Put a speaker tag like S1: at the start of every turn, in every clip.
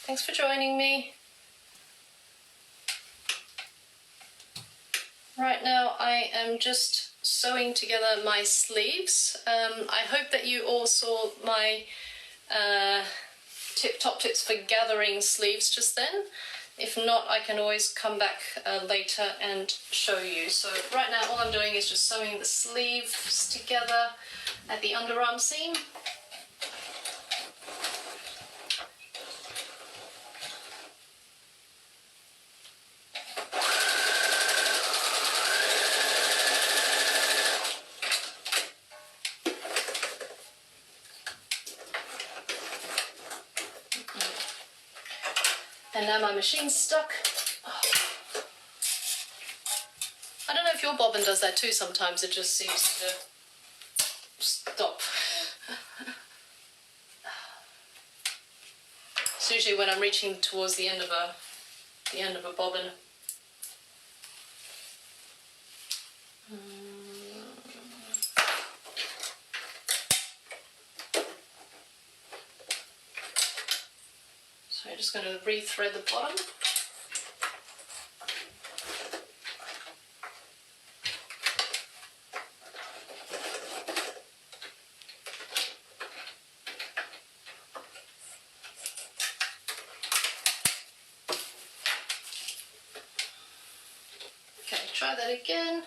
S1: Thanks for joining me. Right now I am just sewing together my sleeves. I hope that you all saw my top tips for gathering sleeves just then. If not, I can always come back later and show you. So right now all I'm doing is just sewing the sleeves together at the underarm seam. And now my machine's stuck. Oh. I don't know if your bobbin does that too sometimes, it just seems to stop. It's usually when I'm reaching towards the end of a bobbin. So I'm just going to re-thread the bottom. Okay, try that again.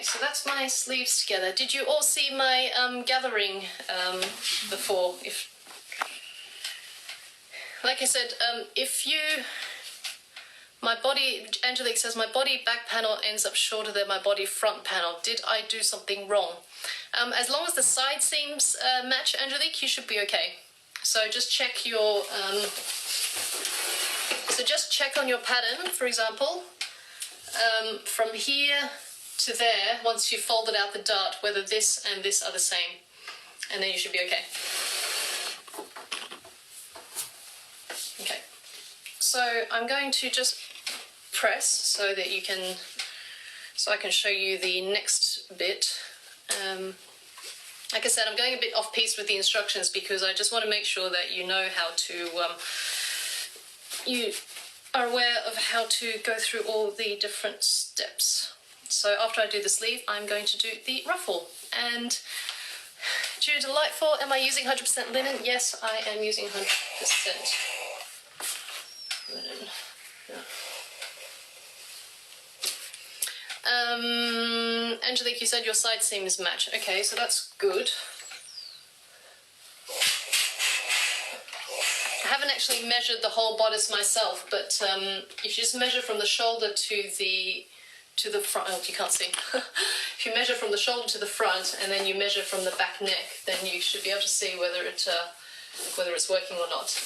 S1: So that's my sleeves together. Did you all see my gathering before? Like I said, my body, Angelique says, my body back panel ends up shorter than my body front panel. Did I do something wrong? As long as the side seams match, Angelique, you should be okay. So just check your, on your pattern, for example, from here to there, once you've folded out the dart, whether this and this are the same, and then you should be okay. Okay, so I'm going to just press so that you can, so I can show you the next bit. Like I said, I'm going a bit off piece with the instructions because I just want to make sure that you know how to, you are aware of how to go through all the different steps. So after I do the sleeve, I'm going to do the ruffle. And Jude Delightful, am I using 100% linen? Yes, I am using 100% linen. Yeah. Angelique, you said your side seams match. Okay, so that's good. I haven't actually measured the whole bodice myself, but if you just measure from the shoulder to the front, oh, you can't see. If you measure from the shoulder to the front and then you measure from the back neck, then you should be able to see whether it's working or not.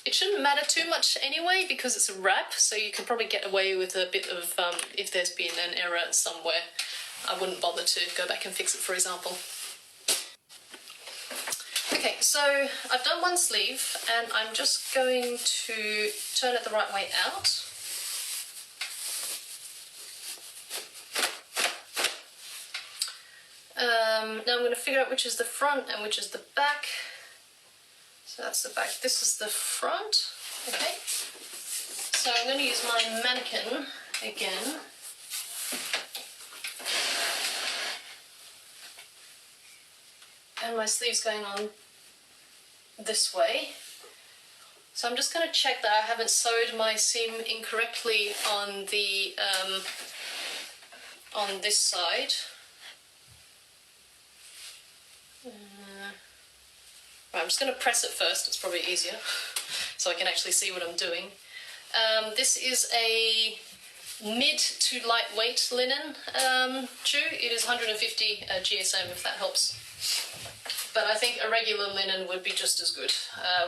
S1: It shouldn't matter too much anyway because it's a wrap, so you can probably get away with a bit of, if there's been an error somewhere, I wouldn't bother to go back and fix it, for example. Okay, so I've done one sleeve and I'm just going to turn it the right way out. Now I'm going to figure out which is the front and which is the back. So that's the back, this is the front, okay. So I'm going to use my mannequin again. And my sleeve's going on this way. So I'm just going to check that I haven't sewed my seam incorrectly on the on this side. Right, I'm just going to press it first, it's probably easier, so I can actually see what I'm doing. This is a mid to lightweight linen chew. It is 150 GSM if that helps. But I think a regular linen would be just as good,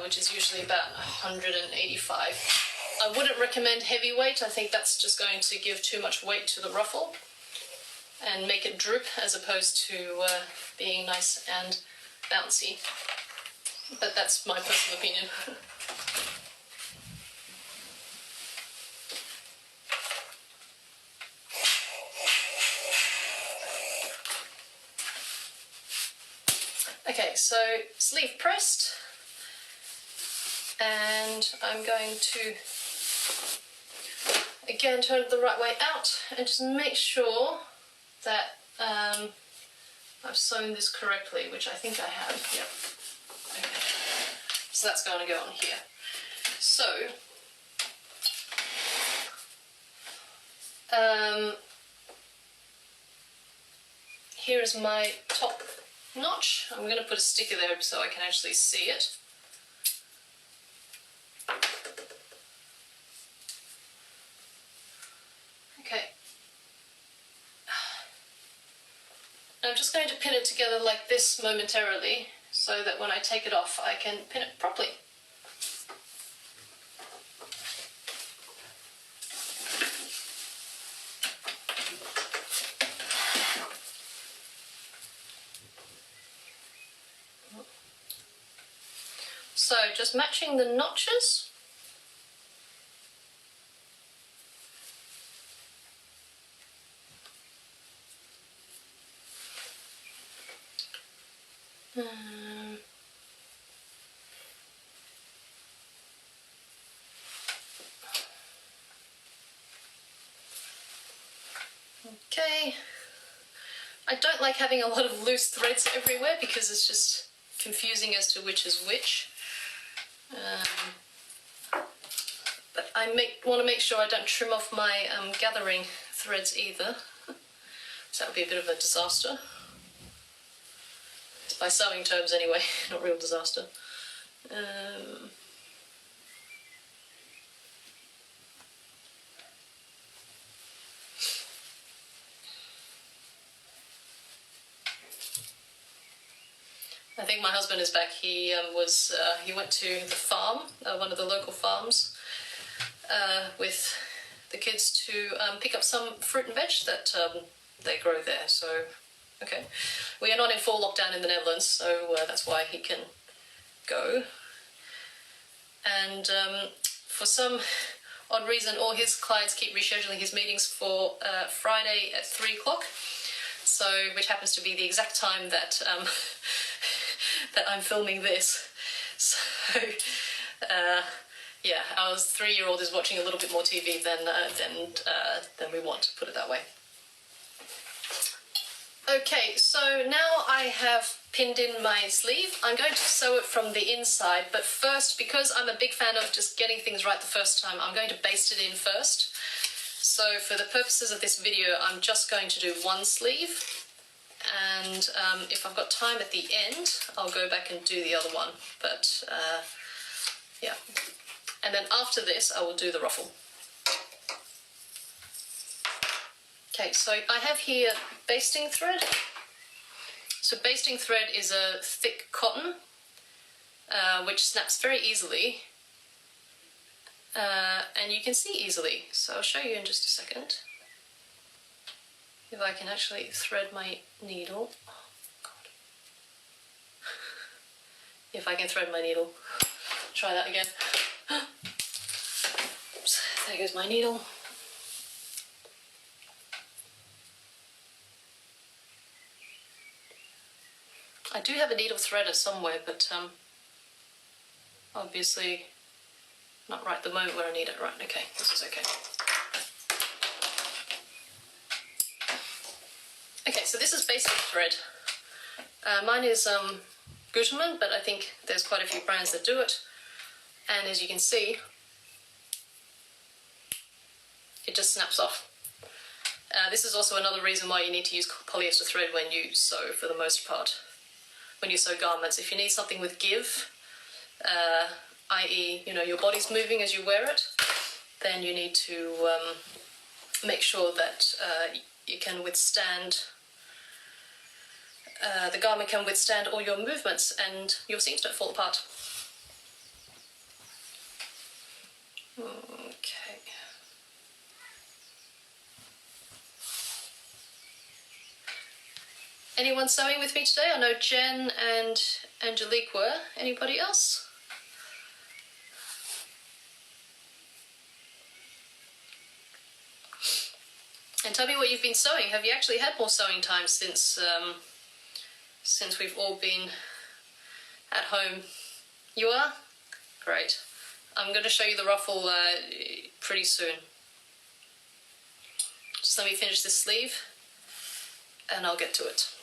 S1: which is usually about 185. I wouldn't recommend heavyweight. I think that's just going to give too much weight to the ruffle and make it droop as opposed to being nice and bouncy. But that's my personal opinion. Okay, so sleeve pressed, and I'm going to again turn it the right way out and just make sure that I've sewn this correctly, which I think I have. Yep. Okay. So that's going to go on here. So here is my top notch. I'm going to put a sticker there so I can actually see it. Okay. I'm just going to pin it together like this momentarily so that when I take it off I can pin it properly. So just matching the notches. Okay. I don't like having a lot of loose threads everywhere because it's just confusing as to which is which. But I want to make sure I don't trim off my gathering threads either. So that would be a bit of a disaster. By sewing terms anyway, not real disaster. I think my husband is back. He went to the farm, one of the local farms, with the kids to pick up some fruit and veg that they grow there. So, okay, we are not in full lockdown in the Netherlands, so that's why he can go. And for some odd reason, all his clients keep rescheduling his meetings for Friday at 3 o'clock. So, which happens to be the exact time that that I'm filming this. So, yeah, our 3-year-old is watching a little bit more TV than we want, to put it that way. Okay, so now I have pinned in my sleeve. I'm going to sew it from the inside, but first, because I'm a big fan of just getting things right the first time, I'm going to baste it in first. So for the purposes of this video, I'm just going to do one sleeve, and if I've got time at the end, I'll go back and do the other one, but yeah. And then after this, I will do the ruffle. Okay, so I have here basting thread. So basting thread is a thick cotton, which snaps very easily, and you can see easily. So I'll show you in just a second. If I can actually thread my needle. Oh, God. If I can thread my needle. Try that again. Oops, there goes my needle. I do have a needle threader somewhere, but obviously not right at the moment where I need it. Right, okay, this is okay. Okay, so this is basting thread. Mine is Gutermann, but I think there's quite a few brands that do it. And as you can see, it just snaps off. This is also another reason why you need to use polyester thread when you sew, for the most part. When you sew garments, if you need something with give, i.e., you know, your body's moving as you wear it, then you need to make sure that you can withstand, the garment can withstand all your movements and your seams don't fall apart. Okay. Anyone sewing with me today? I know Jen and Angelique were. Anybody else? And tell me what you've been sewing. Have you actually had more sewing time since we've all been at home? You are? Great. I'm going to show you the ruffle pretty soon. Just let me finish this sleeve and I'll get to it.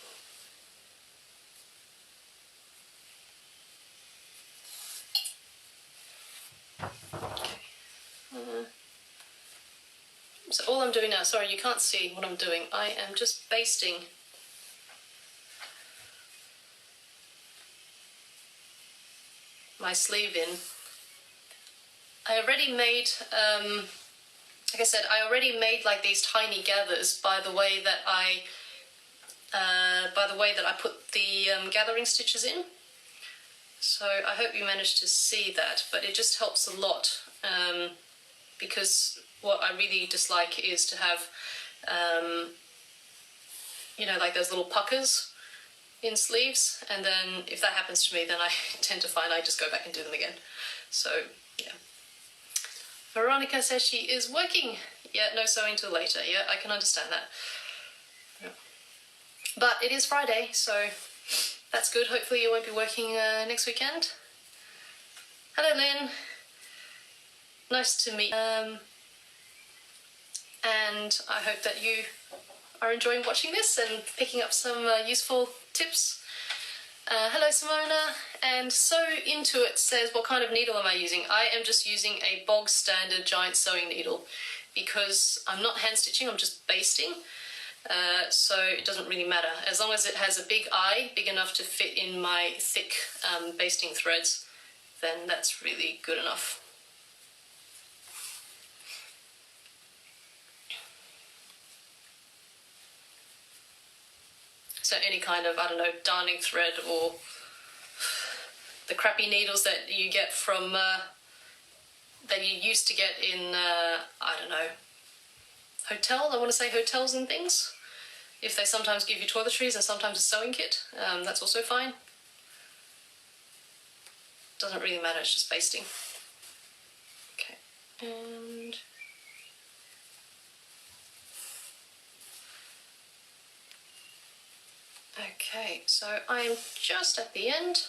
S1: So all I'm doing now, sorry you can't see what I'm doing, I am just basting my sleeve in. I already made, like I said, I already made like these tiny gathers by the way that I put the gathering stitches in. So I hope you managed to see that, but it just helps a lot because what I really dislike is to have, you know, like those little puckers in sleeves, and then if that happens to me, then I tend to find I just go back and do them again. So yeah. Veronica says she is working. Yeah, no sewing till later. Yeah, I can understand that. Yeah. But it is Friday, so that's good. Hopefully you won't be working next weekend. Hello, Lynn. Nice to meet you. And I hope that you are enjoying watching this and picking up some useful tips. Hello Simona, and So Into It says, what kind of needle am I using? I am just using a bog standard giant sewing needle because I'm not hand stitching, I'm just basting. So it doesn't really matter. As long as it has a big eye, big enough to fit in my thick basting threads, then that's really good enough. So any kind of, I don't know, darning thread or the crappy needles that you get from, that you used to get in, I don't know, I want to say hotels and things. If they sometimes give you toiletries and sometimes a sewing kit, that's also fine. Doesn't really matter, it's just basting. Okay, and... Okay, so I'm just at the end.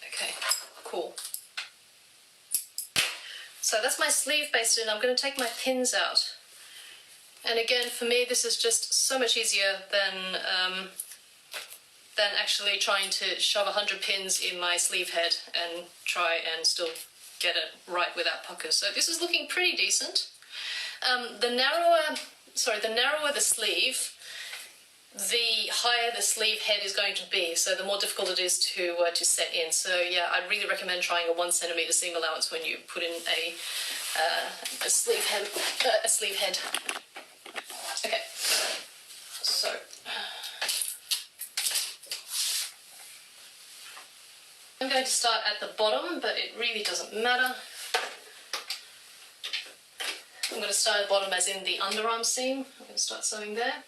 S1: Okay, cool. So that's my sleeve basted, and I'm going to take my pins out. And again, for me, this is just so much easier than actually trying to shove 100 pins in my sleeve head and try and still get it right without puckers. So this is looking pretty decent. The narrower the sleeve, the higher the sleeve head is going to be, so the more difficult it is to set in. So yeah, I'd really recommend trying a 1 centimeter seam allowance when you put in a sleeve head. Okay, so I'm going to start at the bottom, but it really doesn't matter. I'm going to start at the bottom as in the underarm seam. I'm going to start sewing there.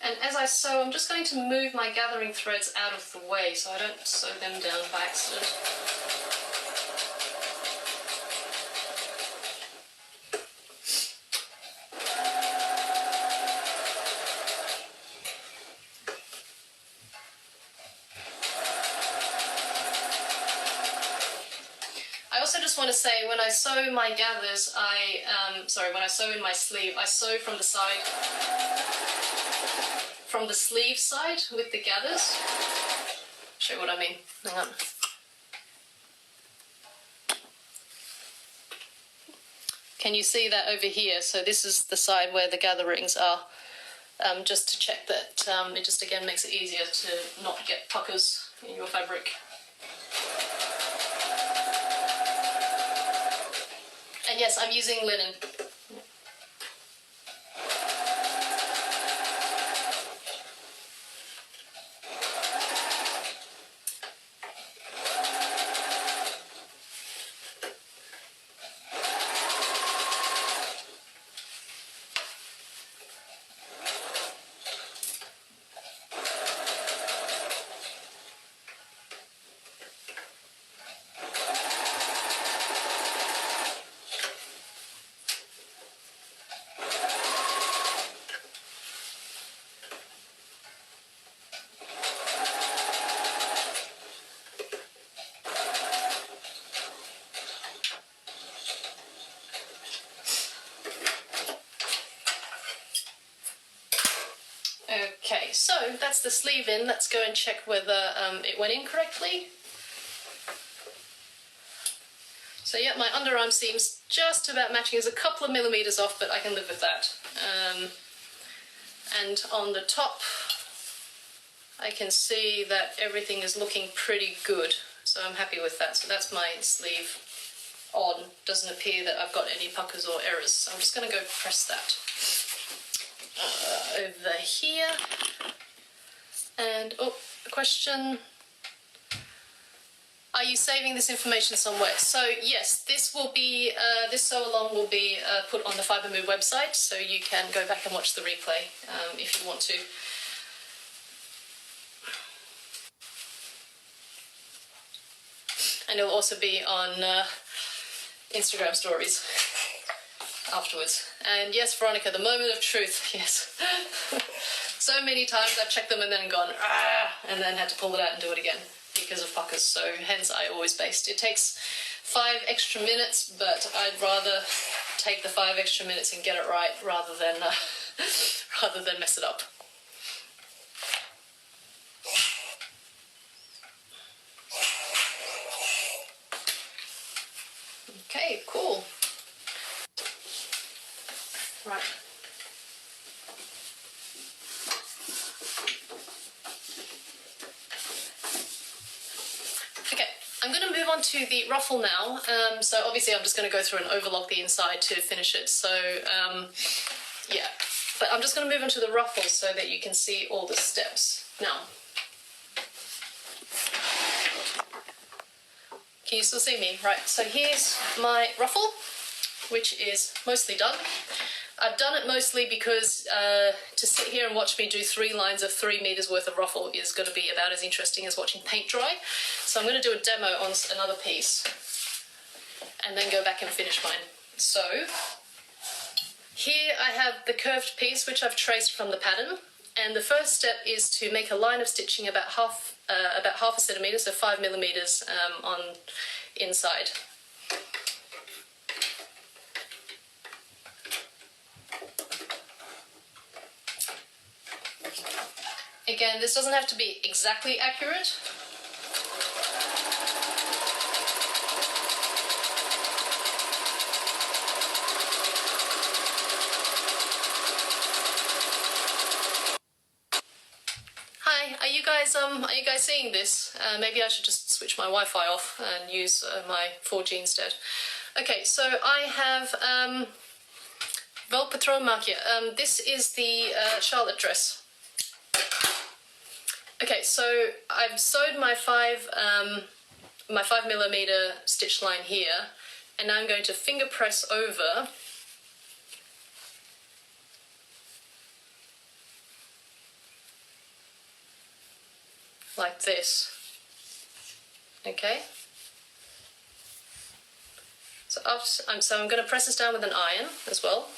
S1: And as I sew, I'm just going to move my gathering threads out of the way so I don't sew them down by accident. I also just want to say, when I sew my gathers, when I sew in my sleeve, I sew from the side, from the sleeve side with the gathers. Show you what I mean. Hang on. Can you see that over here? So this is the side where the gatherings are. just to check that it just again makes it easier to not get puckers in your fabric. And yes, I'm using linen. Okay, so that's the sleeve in. Let's go and check whether it went in correctly. So yeah, my underarm seam's just about matching. It's a couple of millimeters off, but I can live with that. And on the top, I can see that everything is looking pretty good. So I'm happy with that. So that's my sleeve on. Doesn't appear that I've got any puckers or errors. So I'm just going to go press that over here. And oh, a question. Are you saving this information somewhere? So yes, this will be, this sew along will be put on the Fibre Mood website, so you can go back and watch the replay if you want to. And it'll also be on Instagram stories afterwards. And yes, Veronica, the moment of truth, yes. So many times I've checked them and then gone, and then had to pull it out and do it again because of puckers, so hence I always baste. It takes 5 extra minutes, but I'd rather take the 5 extra minutes and get it right rather than mess it up. Okay, cool. Right. Okay, I'm going to move on to the ruffle now. So obviously I'm just going to go through and overlock the inside to finish it. So yeah, but I'm just going to move on to the ruffle so that you can see all the steps. Now, can you still see me? Right, so here's my ruffle, which is mostly done. I've done it mostly because to sit here and watch me do 3 lines of 3 meters worth of ruffle is going to be about as interesting as watching paint dry. So I'm going to do a demo on another piece and then go back and finish mine. So here I have the curved piece which I've traced from the pattern, and the first step is to make a line of stitching about half a centimetre, so 5 millimeters on inside. Again, this doesn't have to be exactly accurate. Hi, are you guys seeing this? Maybe I should just switch my Wi-Fi off and use my 4G instead. Okay, so I have Velcro Markia. This is the Charlotte dress. Okay, so I've sewed my 5 millimeter stitch line here, and now I'm going to finger press over like this. Okay. So I'm going to press this down with an iron as well.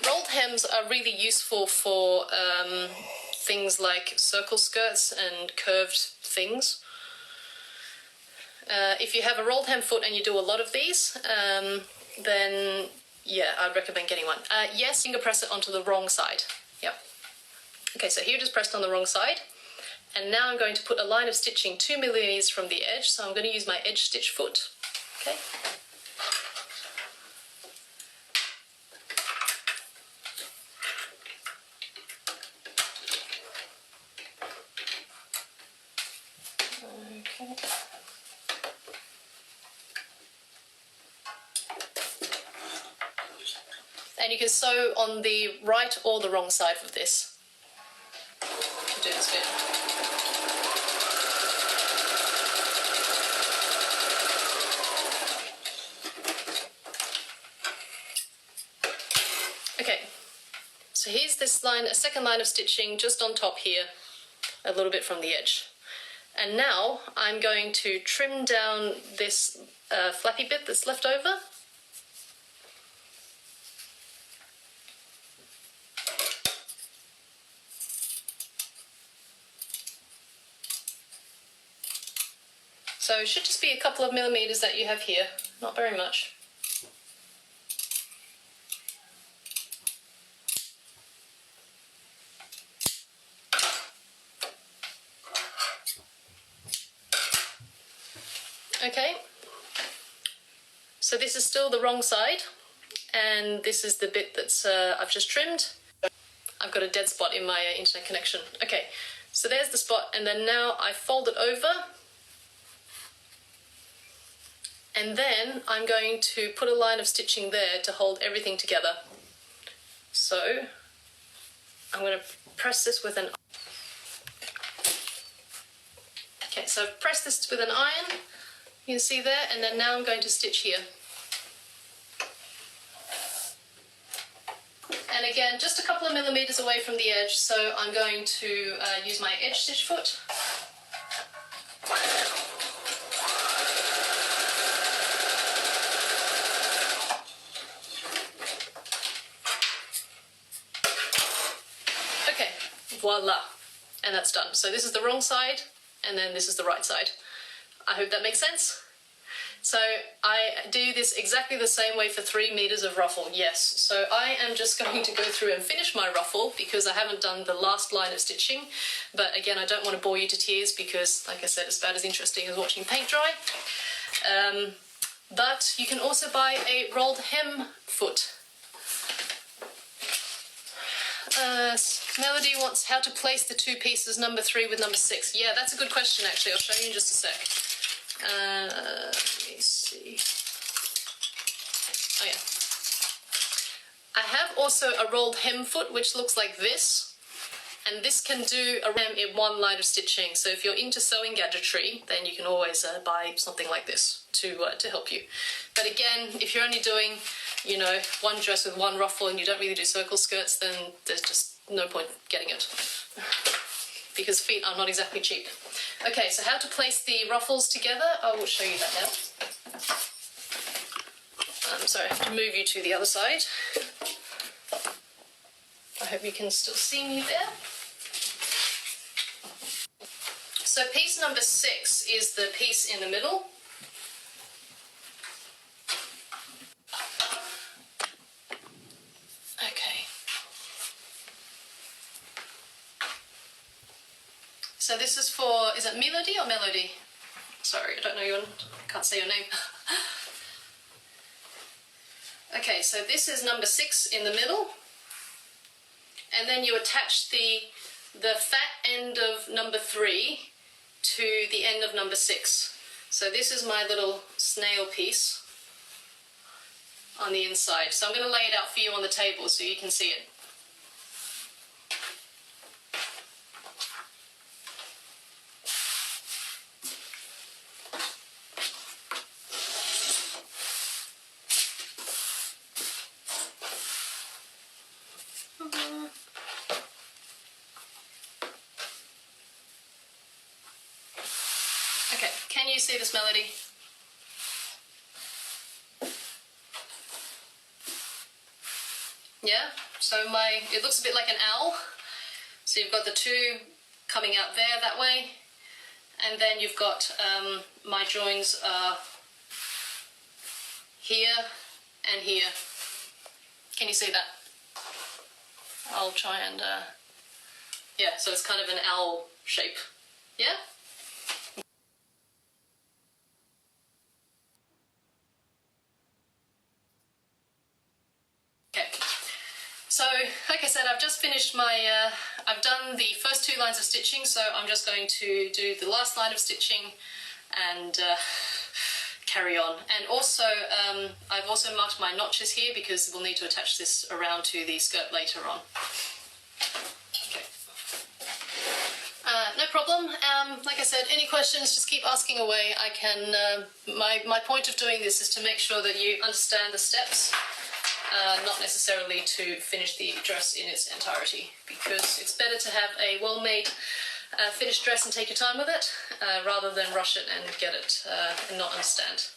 S1: Rolled hems are really useful for things like circle skirts and curved things. If you have a rolled hem foot and you do a lot of these, then yeah, I'd recommend getting one. Yes, finger press it onto the wrong side. Yep. Okay, so here just pressed on the wrong side. And now I'm going to put a line of stitching 2 millimeters from the edge, so I'm going to use my edge stitch foot. Okay. and you can sew on the right or the wrong side of this. Do this bit. Okay, so here's this line, a second line of stitching just on top here, a little bit from the edge. And now I'm going to trim down this flappy bit that's left over. So it should just be a couple of millimeters that you have here, not very much. Okay, so this is still the wrong side, and this is the bit that's I've just trimmed. I've got a dead spot in my internet connection. Okay, so there's the spot, and then now I fold it over, and then I'm going to put a line of stitching there to hold everything together. So I'm going to press this with an... Okay, so I've pressed this with an iron. You can see there, and then now I'm going to stitch here. And again, just a couple of millimeters away from the edge, so I'm going to use my edge stitch foot. Okay, voila, and that's done. So this is the wrong side, and then this is the right side. I hope that makes sense. So I do this exactly the same way for 3 meters of ruffle, yes. So I am just going to go through and finish my ruffle because I haven't done the last line of stitching. But again, I don't want to bore you to tears because, like I said, it's about as interesting as watching paint dry. But you can also buy a rolled hem foot. Melody wants how to place the two pieces, number 3 with number 6. Yeah, that's a good question actually. I'll show you in just a sec. Let me see. Oh yeah. I have also a rolled hem foot which looks like this, and this can do a hem in one line of stitching. So if you're into sewing gadgetry, then you can always buy something like this to help you. But again, if you're only doing, you know, one dress with one ruffle and you don't really do circle skirts, then there's just no point getting it. Because feet are not exactly cheap. Okay, so how to place the ruffles together, I will show you that now. Sorry, I have to move you to the other side. I hope you can still see me there. So piece number 6 is the piece in the middle. Okay. So this is for, is it Melody or Melody? Sorry, I don't know your, can't say your name. Okay, so this is number 6 in the middle, and then you attach the fat end of number 3 to the end of number 6. So this is my little snail piece on the inside. So I'm going to lay it out for you on the table so you can see it. Okay, can you see this, Melody? Yeah, so it looks a bit like an owl. So you've got the two coming out there that way, and then you've got my joins here and here. Can you see that? I'll try and, yeah, so it's kind of an owl shape. Yeah? Okay. So, like I said, I've just finished my, I've done the first 2 lines of stitching, so I'm just going to do the last line of stitching and carry on. And also, I've also marked my notches here because we'll need to attach this around to the skirt later on. Okay. No problem. Like I said, any questions, just keep asking away. I can. My point of doing this is to make sure that you understand the steps, not necessarily to finish the dress in its entirety, because it's better to have a well-made finished dress and take your time with it, rather than rush it and get it and not understand.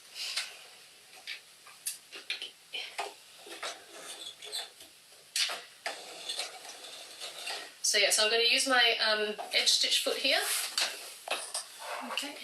S1: So yes, I'm going to use my edge stitch foot here. Okay.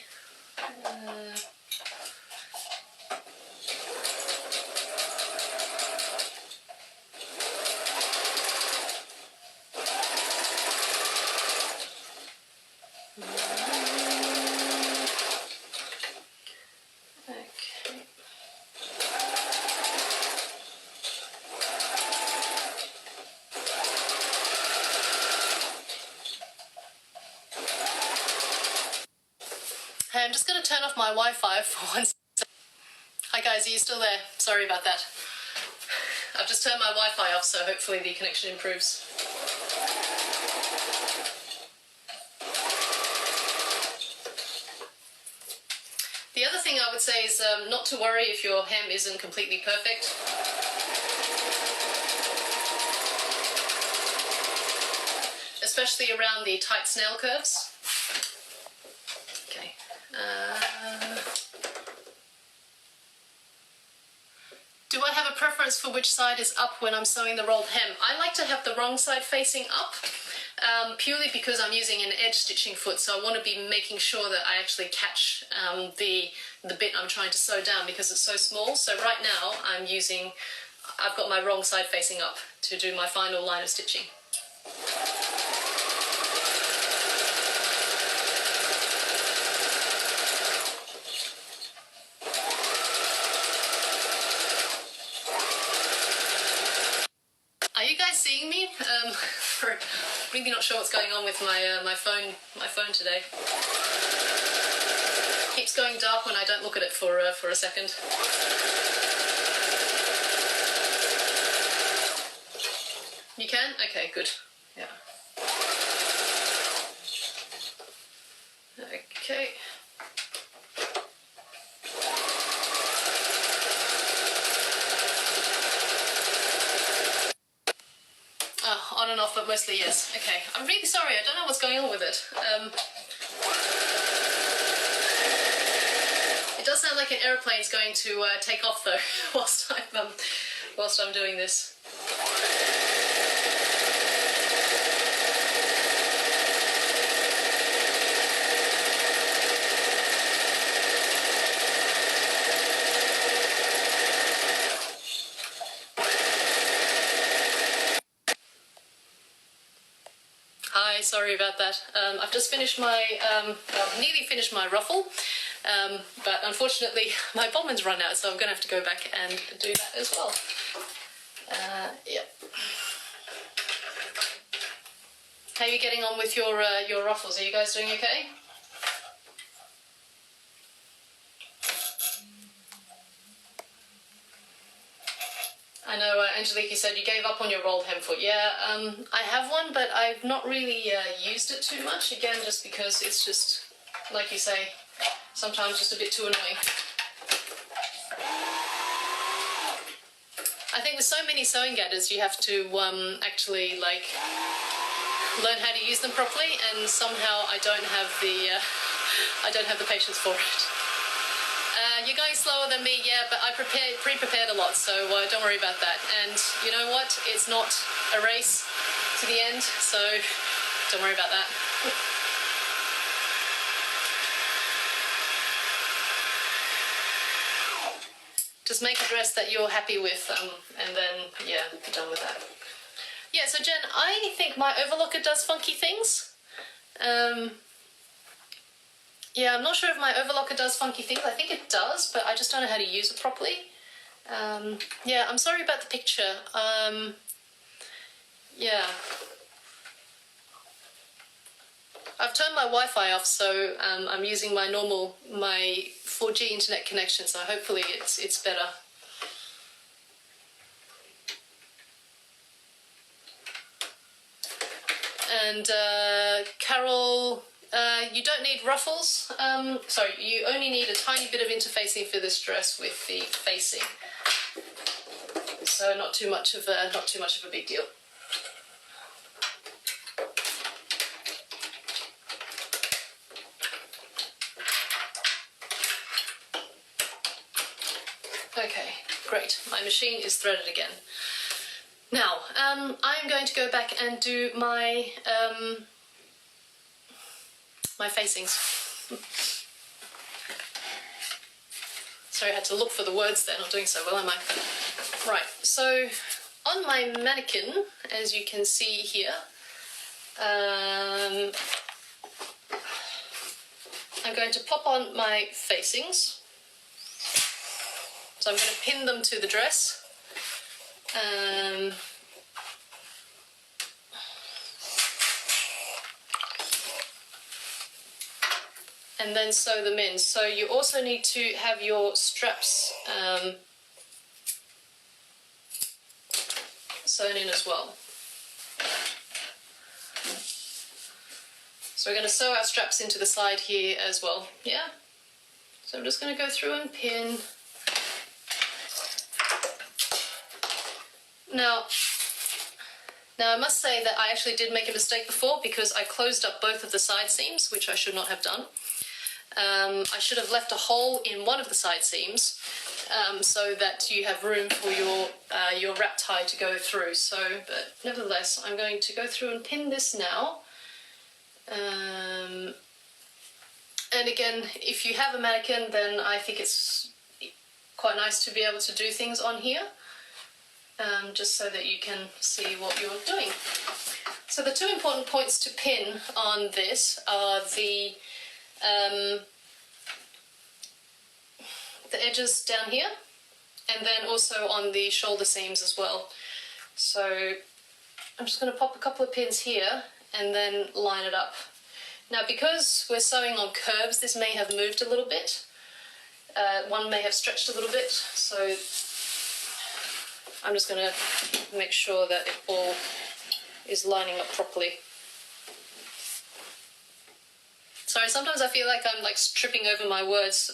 S1: Hey, I'm just going to turn off my Wi-Fi for 1 second. Hi guys, are you still there? Sorry about that. I've just turned my Wi-Fi off, so hopefully the connection improves. The other thing I would say is not to worry if your hem isn't completely perfect. Especially around the tight snail curves. Okay. Do I have a preference for which side is up when I'm sewing the rolled hem? I like to have the wrong side facing up, purely because I'm using an edge stitching foot, so I want to be making sure that I actually catch the bit I'm trying to sew down because it's so small. So right now I've got my wrong side facing up to do my final line of stitching. Are you guys seeing me? Really not sure what's going on with my phone today. Keeps going dark when I don't look at it for a second. You can? Okay, good. Yeah. Okay. On and off, but mostly yes. Okay, I'm really sorry, I don't know what's going on with it. It does sound like an aeroplane's going to take off though, whilst I'm doing this. Sorry about that. I've just finished my, nearly finished my ruffle, but unfortunately my bobbin's run out, so I'm going to have to go back and do that as well. Yep. How are you getting on with your ruffles? Are you guys doing okay? I know Angelique, you said you gave up on your rolled hem foot. Yeah, I have one, but I've not really used it too much. Again, just because it's just, like you say, sometimes just a bit too annoying. I think with so many sewing gathers, you have to actually like learn how to use them properly, and somehow I don't have the patience for it. You're going slower than me, yeah, but I pre-prepared a lot, so don't worry about that. And you know what? It's not a race to the end, so don't worry about that. Just make a dress that you're happy with, and then, yeah, be done with that. Yeah, so Jen, I think my overlocker does funky things. Yeah, I'm not sure if my overlocker does funky things. I think it does, but I just don't know how to use it properly. Yeah, I'm sorry about the picture. Yeah. I've turned my Wi-Fi off, so I'm using my 4G internet connection, so hopefully it's better. And Carol, you don't need ruffles. Sorry, you only need a tiny bit of interfacing for this dress with the facing. So not too much of a big deal. Okay, great. My machine is threaded again. Now, I'm going to go back and do my my facings. Sorry, I had to look for the words there, not doing so well, am I? Right, so on my mannequin, as you can see here, I'm going to pop on my facings. So I'm going to pin them to the dress. And then sew them in. So you also need to have your straps sewn in as well. So we're going to sew our straps into the side here as well, yeah? So I'm just going to go through and pin. Now I must say that I actually did make a mistake before because I closed up both of the side seams, which I should not have done. I should have left a hole in one of the side seams so that you have room for your wrap tie to go through. So, but nevertheless, I'm going to go through and pin this now. And again, if you have a mannequin, then I think it's quite nice to be able to do things on here. Just so that you can see what you're doing. So the two important points to pin on this are the edges down here, and then also on the shoulder seams as well. So I'm just going to pop a couple of pins here and then line it up. Now, because we're sewing on curves, this may have moved a little bit. One may have stretched a little bit, so I'm just going to make sure that it all is lining up properly. Sorry, sometimes I feel like I'm like tripping over my words.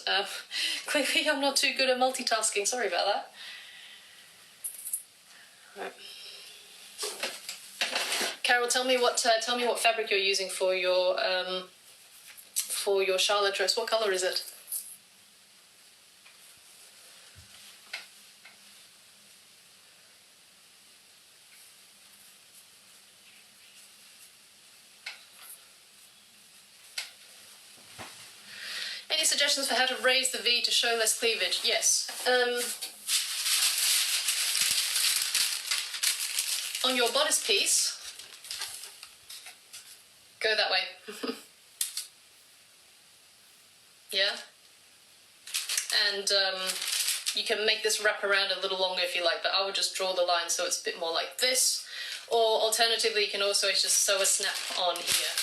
S1: Clearly I'm not too good at multitasking, sorry about that. Right. Carol, tell me what fabric you're using for your Charlotte dress. What colour is it? Any suggestions for how to raise the V to show less cleavage? Yes. On your bodice piece, go that way. Yeah? And you can make this wrap around a little longer if you like, but I would just draw the line so it's a bit more like this. Or alternatively, you can also just sew a snap on here.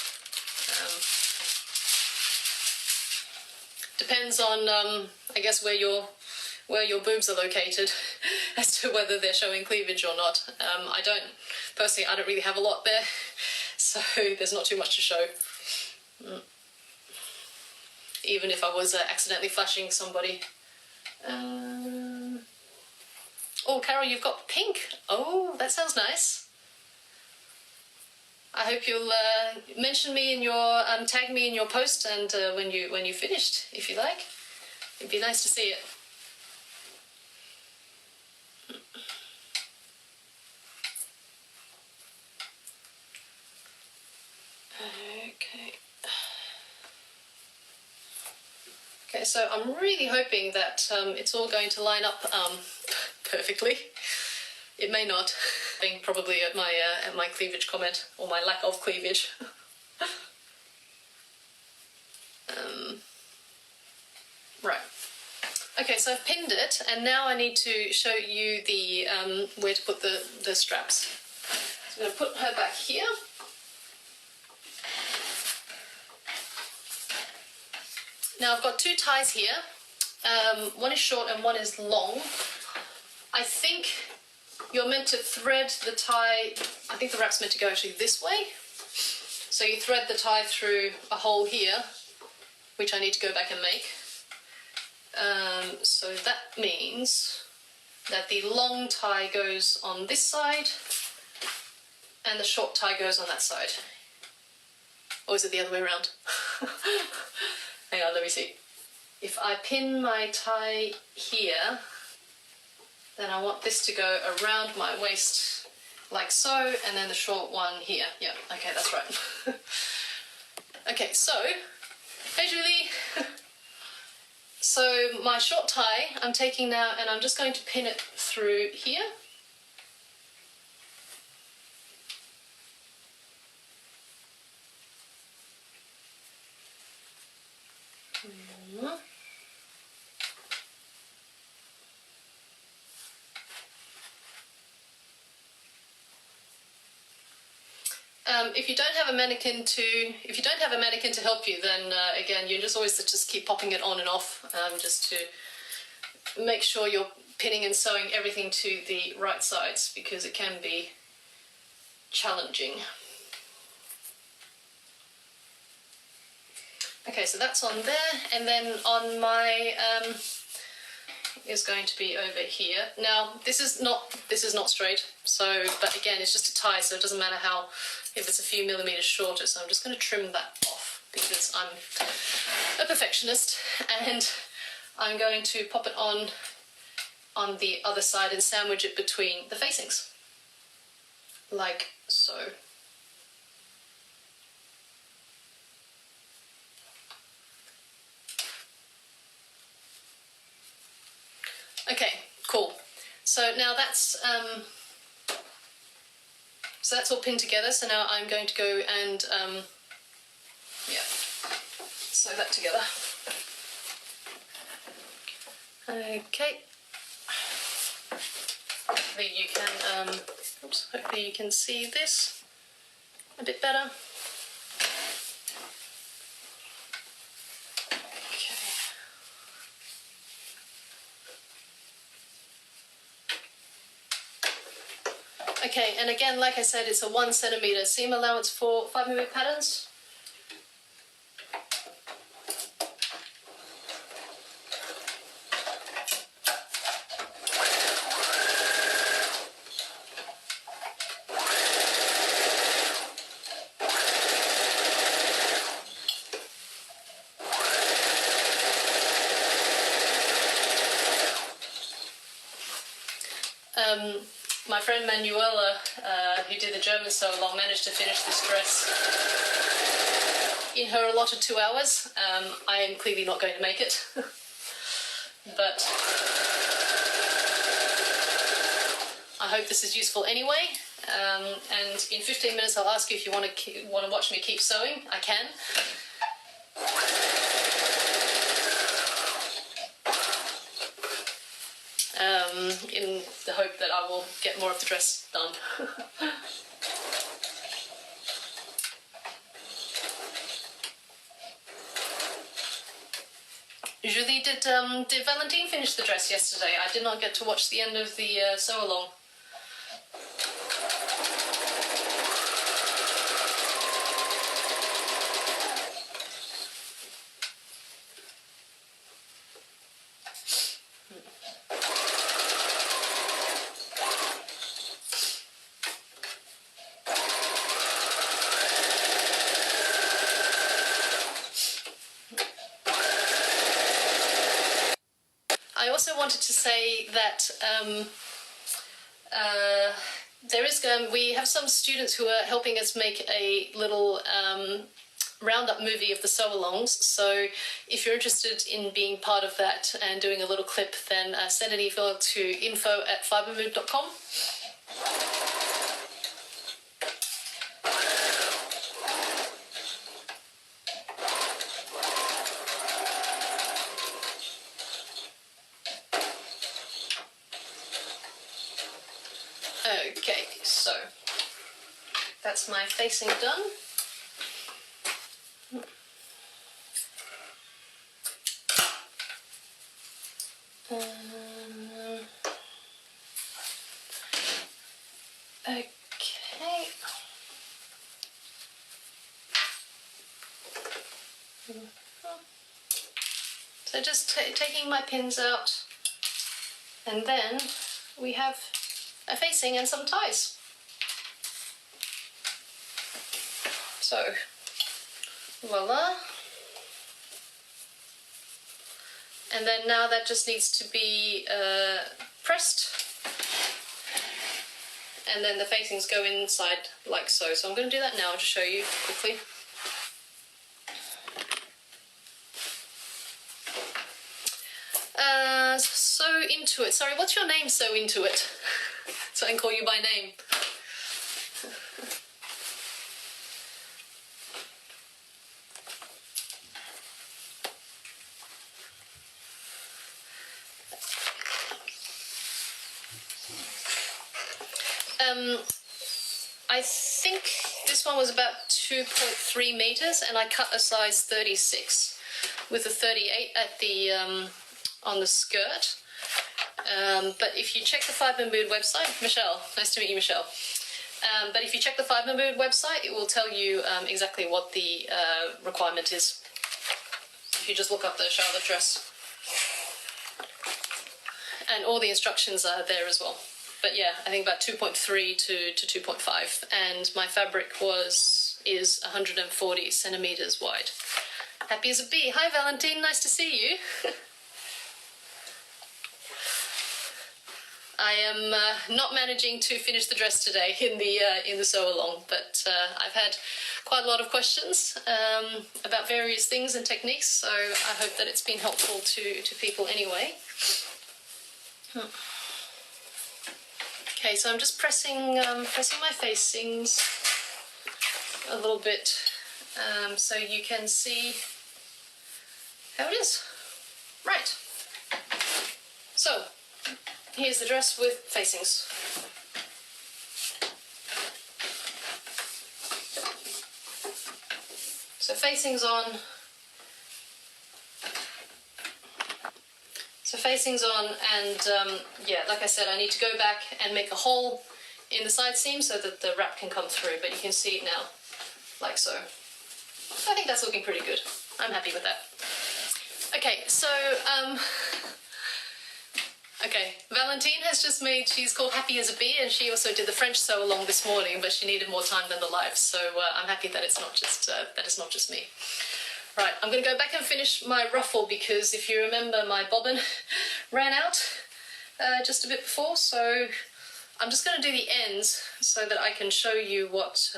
S1: Depends on, I guess, where your boobs are located as to whether they're showing cleavage or not. I don't really have a lot there, so there's not too much to show. Even if I was accidentally flashing somebody. Oh, Carol, you've got pink. Oh, that sounds nice. I hope you'll mention me in your tag me in your post, and when you finished, if you like, it'd be nice to see it. Okay, so I'm really hoping that it's all going to line up perfectly. It may not. Probably at my cleavage comment, or my lack of cleavage. Right. Okay, so I've pinned it, and now I need to show you the where to put the straps. So I'm going to put her back here. Now I've got two ties here. One is short and one is long. I think you're meant to thread the tie, I think the wrap's meant to go actually this way. So you thread the tie through a hole here, which I need to go back and make. So that means that the long tie goes on this side and the short tie goes on that side. Or is it the other way around? Hang on, let me see. If I pin my tie here, then I want this to go around my waist like so, and then the short one here. Yeah, okay, that's right. Okay, so, hey Julie. So my short tie I'm taking now, and I'm just going to pin it through here. If you don't have a mannequin to help you, then again, you just keep popping it on and off, just to make sure you're pinning and sewing everything to the right sides, because it can be challenging. Okay, so that's on there, and then on my is going to be over here. Now this is not straight, so but again it's just a tie, so it doesn't matter how, if it's a few millimeters shorter. So I'm just going to trim that off because I'm a perfectionist, and I'm going to pop it on the other side and sandwich it between the facings, like so. Okay, cool. So now that's all pinned together. So now I'm going to go and sew that together. Okay. Hopefully you can see this a bit better. Okay, and again, like I said, it's a 1 centimeter seam allowance for Fibre Mood patterns. My friend Manuela, who did the German sew along, managed to finish this dress in her allotted 2 hours. I am clearly not going to make it, but I hope this is useful anyway. And in 15 minutes I'll ask you if you want to watch me keep sewing. I can. In the hope that I will get more of the dress done. Julie, did Valentine finish the dress yesterday? I did not get to watch the end of the sew along. I also wanted to say that we have some students who are helping us make a little roundup movie of the sew-alongs. So if you're interested in being part of that and doing a little clip, then send an email to info@fibremood.com. Okay, so that's my facing done. Okay. So just taking my pins out, and then we have a facing and some ties. So, voila. And then now that just needs to be pressed, and then the facings go inside like so. So I'm going to do that now to show you quickly. So into it. Sorry, what's your name? So into it. So I can call you by name. I think this one was about 2.3 meters, and I cut a size 36 with a 38 at the on the skirt. But if you check the Fibre Mood website, Michelle, nice to meet you, Michelle. But if you check the Fibre Mood website, it will tell you exactly what the requirement is. If you just look up the Charlotte dress, and all the instructions are there as well. But yeah, I think about 2.3 to 2.5, and my fabric is 140 centimeters wide. Happy as a bee. Hi Valentine, nice to see you. I am not managing to finish the dress today in the sew along, but I've had quite a lot of questions about various things and techniques, so I hope that it's been helpful to people anyway. Okay, so I'm just pressing my facings a little bit so you can see how it is. Right. So here's the dress with facings. So facings on. So facings on, and yeah, like I said, I need to go back and make a hole in the side seam so that the wrap can come through, but you can see it now, like so. I think that's looking pretty good. I'm happy with that. Okay, so, okay, Valentine has just made, she's called Happy as a Bee, and she also did the French sew along this morning, but she needed more time than the live, so I'm happy that it's not just me. Right, I'm going to go back and finish my ruffle, because if you remember, my bobbin ran out just a bit before, so I'm just going to do the ends so that I can show you what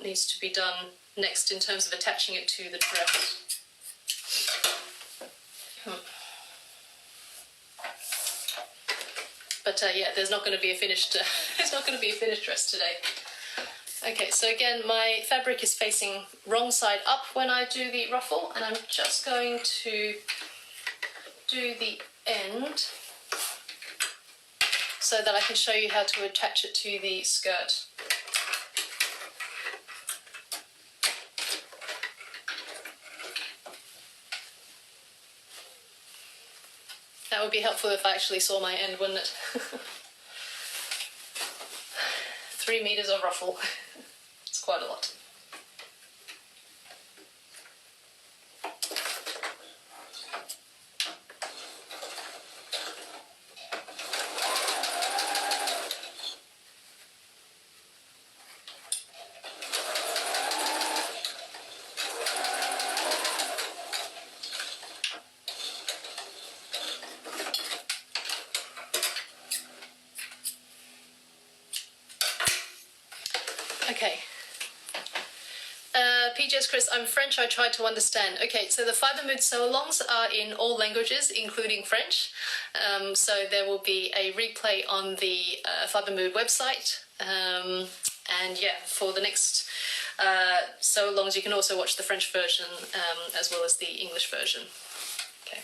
S1: needs to be done next in terms of attaching it to the dress. But yeah, there's not going to be a finished dress today. Okay, so again, my fabric is facing wrong side up when I do the ruffle, and I'm just going to do the end so that I can show you how to attach it to the skirt. That would be helpful if I actually saw my end, wouldn't it? 3 meters of ruffle. It's quite a lot. Okay. PJ's Chris, I'm French, I tried to understand. Okay, so the Fibre Mood sew-alongs are in all languages, including French. So there will be a replay on the Fibre Mood website. And yeah, for the next sew-alongs, you can also watch the French version as well as the English version. Okay.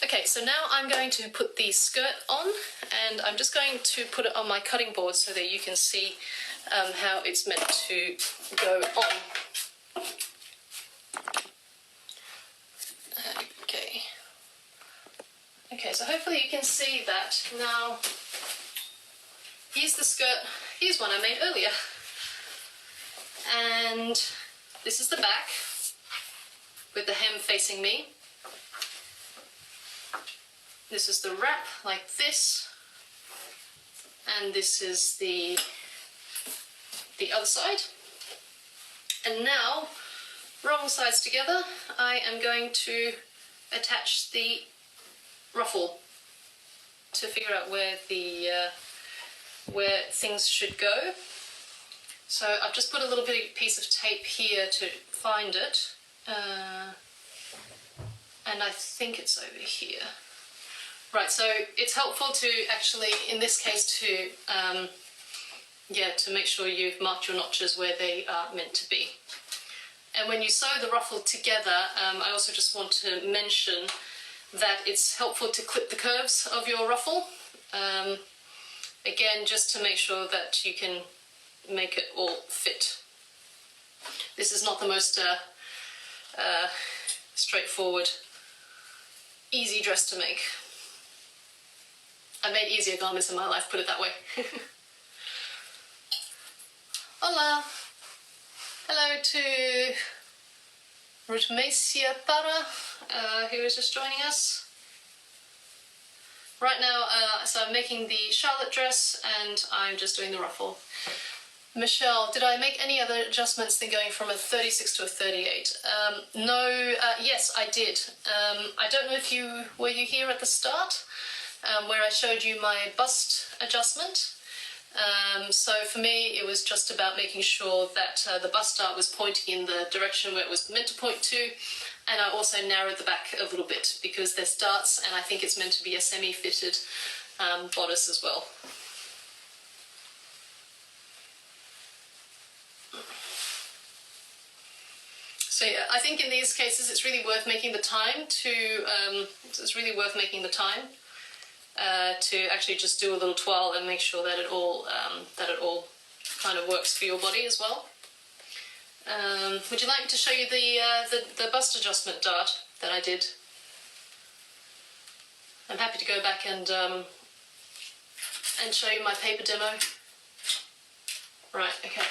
S1: Okay, so now I'm going to put the skirt on, and I'm just going to put it on my cutting board so that you can see how it's meant to go on. Okay, so hopefully you can see that. Now, here's the skirt. Here's one I made earlier. And this is the back with the hem facing me. This is the wrap like this. And this is the other side. And now, wrong sides together, I am going to attach the ruffle to figure out where things should go. So I've just put a little piece of tape here to find it, and I think it's over here. Right, so it's helpful to actually, in this case, to make sure you've marked your notches where they are meant to be. And when you sew the ruffle together, I also just want to mention that it's helpful to clip the curves of your ruffle. Again, just to make sure that you can make it all fit. This is not the most straightforward, easy dress to make. I've made easier garments in my life, put it that way. Hola! Hello to Rutmesia Para, who is just joining us. Right now, so I'm making the Charlotte dress and I'm just doing the ruffle. Michelle, did I make any other adjustments than going from a 36 to a 38? No, yes, I did. I don't know if were you here at the start, where I showed you my bust adjustment. So for me, it was just about making sure that the bust dart was pointing in the direction where it was meant to point to, and I also narrowed the back a little bit because there's darts, and I think it's meant to be a semi-fitted bodice as well. So yeah, I think in these cases it's really worth making the time to actually just do a little twirl and make sure that it all kind of works for your body as well. Would you like me to show you the bust adjustment dart that I did? I'm happy to go back and show you my paper demo. Right, okay.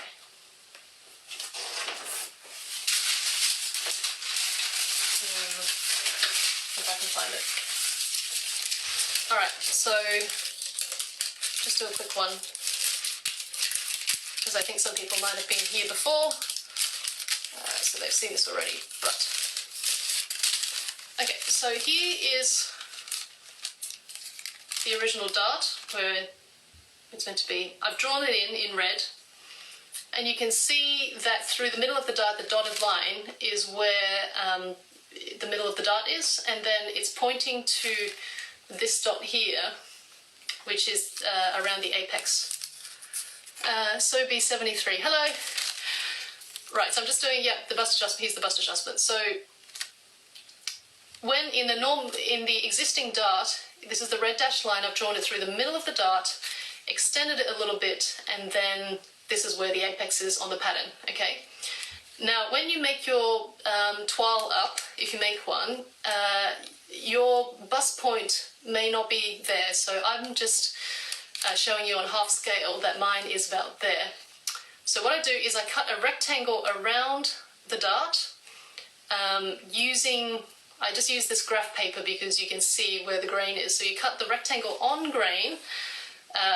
S1: If I can find it. Alright, so just do a quick one, because I think some people might have been here before, so they've seen this already. But okay, so here is the original dart where it's meant to be. I've drawn it in red, and you can see that through the middle of the dart, the dotted line is where the middle of the dart is, and then it's pointing to this dot here, which is around the apex. So B73, hello. Right, so I'm just doing, the bust adjustment. Here's the bust adjustment. So when in the existing dart, this is the red dashed line, I've drawn it through the middle of the dart, extended it a little bit, and then this is where the apex is on the pattern, okay? Now, when you make your toile up, if you make one, your bust point may not be there, so I'm just showing you on half scale that mine is about there. So what I do is I cut a rectangle around the dart I just use this graph paper because you can see where the grain is. So you cut the rectangle on grain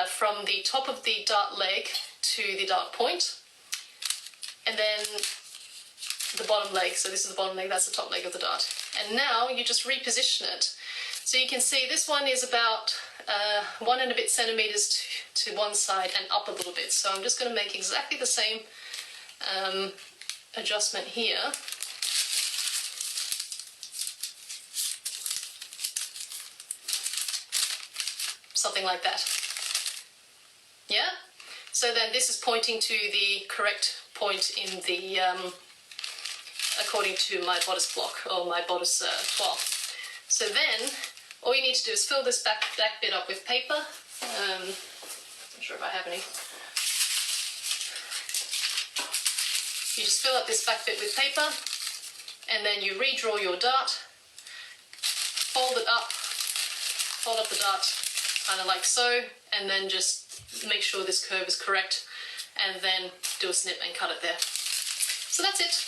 S1: from the top of the dart leg to the dart point, and then the bottom leg. So this is the bottom leg, that's the top leg of the dart. And now you just reposition it. So you can see this one is about 1 and a bit centimeters to one side and up a little bit. So I'm just going to make exactly the same adjustment here. Something like that. Yeah? So then this is pointing to the correct point in the, according to my bodice block, or my bodice toile. So then, all you need to do is fill this back bit up with paper. Not sure if I have any. You just fill up this back bit with paper, and then you redraw your dart, fold it up, fold up the dart kind of like so, and then just make sure this curve is correct, and then do a snip and cut it there. So that's it.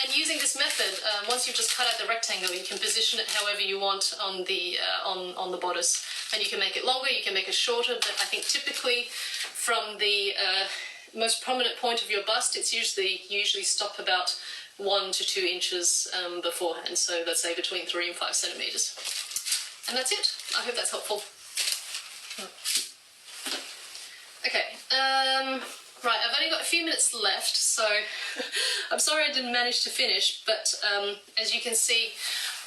S1: And using this method, once you've just cut out the rectangle, you can position it however you want on the bodice, and you can make it longer, you can make it shorter, but I think typically from the most prominent point of your bust, it's usually stop about 1 to 2 inches beforehand, so let's say between 3 and 5 centimeters. And that's it. I hope that's helpful. Okay, right, I've only got a few minutes left, so I'm sorry I didn't manage to finish, but as you can see,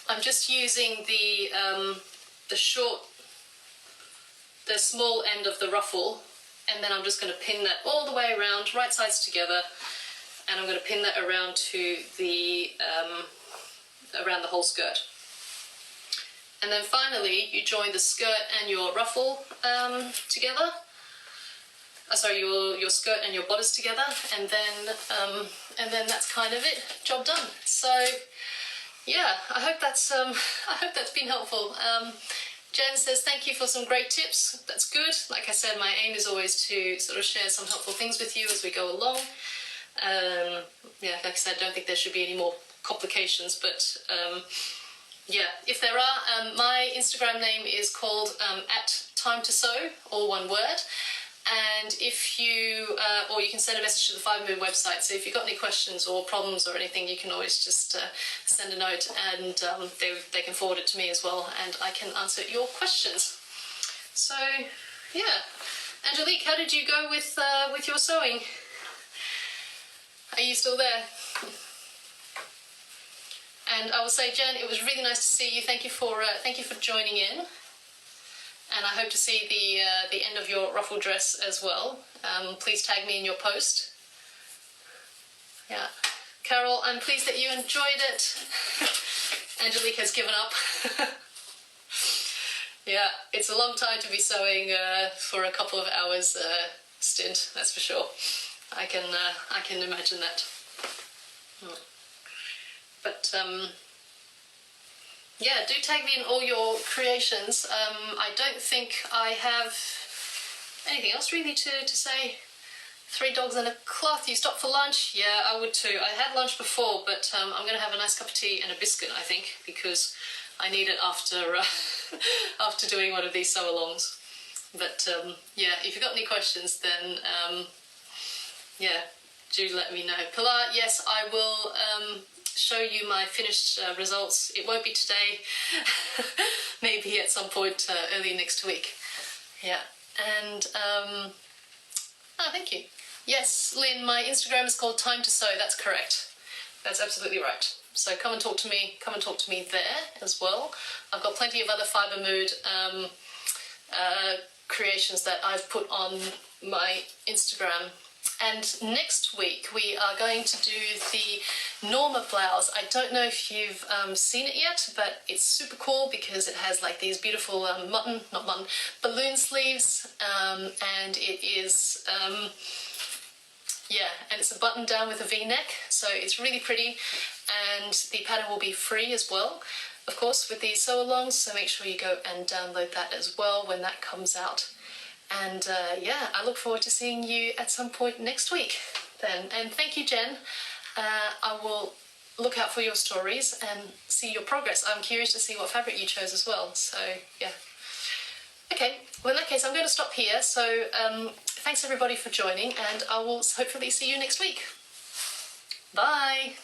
S1: I'm just using the small end of the ruffle, and then I'm just going to pin that all the way around, right sides together, and I'm going to pin that around to the around the whole skirt. And then finally, you join the skirt and your ruffle together. Sorry, your skirt and your bodice together, and then that's kind of it. Job done. So yeah, I hope that's been helpful. Jen says thank you for some great tips. That's good. Like I said, my aim is always to sort of share some helpful things with you as we go along. Yeah, like I said, I don't think there should be any more complications, but yeah, if there are, my Instagram name is called @time2sew, all one word. And if you, or you can send a message to the Fibre Mood website, so if you've got any questions or problems or anything, you can always just send a note, and they can forward it to me as well, and I can answer your questions. So, yeah. Angelique, how did you go with your sewing? Are you still there? And I will say, Jen, it was really nice to see you. Thank you for joining in. And I hope to see the end of your ruffle dress as well. Please tag me in your post. Yeah. Carol, I'm pleased that you enjoyed it. Angelique has given up. Yeah, it's a long time to be sewing for a couple of hours stint, that's for sure. I can imagine that. But yeah, do tag me in all your creations. I don't think I have anything else really to say. 3 dogs and a cloth. You stopped for lunch? Yeah, I would too. I had lunch before, but I'm going to have a nice cup of tea and a biscuit, I think, because I need it after after doing one of these sew-alongs. But yeah, if you've got any questions, then yeah, do let me know. Pilar, yes, I will show you my finished results. It won't be today, maybe at some point early next week. Yeah, and oh, thank you. Yes, Lynn, my Instagram is called Time to Sew. That's correct. That's absolutely right. So come and talk to me. Come and talk to me there as well. I've got plenty of other Fibre Mood creations that I've put on my Instagram. And next week we are going to do the Norma blouse. I don't know if you've seen it yet, but it's super cool because it has like these beautiful balloon sleeves, and it is yeah, and it's a button down with a V-neck, so it's really pretty, and the pattern will be free as well, of course, with these sew-alongs, so make sure you go and download that as well when that comes out. And yeah, I look forward to seeing you at some point next week then. And thank you, Jen. I will look out for your stories and see your progress. I'm curious to see what fabric you chose as well, so yeah. Okay, well in that case I'm going to stop here, so thanks everybody for joining, and I will hopefully see you next week. Bye!